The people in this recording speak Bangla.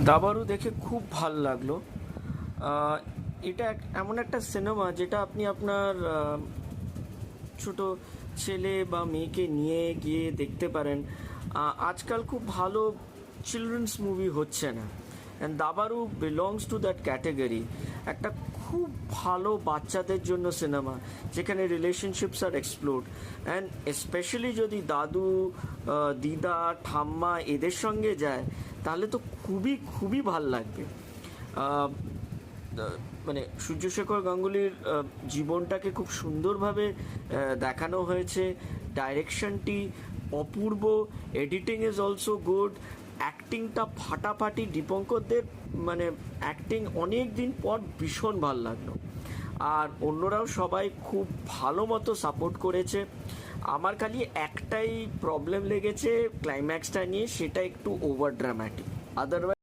দাবারু দেখে খুব ভাল লাগলো। আহ, এটা এমন একটা সিনেমা যেটা আপনি আপনার ছোট ছেলে বা মেয়েকে নিয়ে গিয়ে দেখতে পারেন। আজকাল খুব ভালো চিলড্রেন্স মুভি হচ্ছে না, and Dabaru belongs to that category. একটা খুব ভালো বাচ্চাদের জন্য সিনেমা, যেখানে রিলেশনশিপস আর এক্সপ্লোর, অ্যান্ড স্পেশালি যদি দাদু, দিদা, ঠাম্মা এদের সঙ্গে যায় তাহলে তো খুবই খুবই ভাল লাগবে। মানে সূর্যশেখর গাঙ্গুলির জীবনটাকে খুব সুন্দরভাবে দেখানো হয়েছে। ডাইরেকশনটি অপূর্ব, এডিটিং ইজ অলসো গুড, অ্যাক্টিংটা ফাটাফাটি। দীপঙ্করদের মানে অ্যাক্টিং অনেক দিন পর ভীষণ ভাল লাগলো, আর অন্যরাও সবাই খুব ভালো মতো সাপোর্ট করেছে। আমার খালি একটাই প্রবলেম লেগেছে ক্লাইম্যাক্সটা নিয়ে, সেটা একটু ওভার ড্রামাটিক। আদারওয়াইজ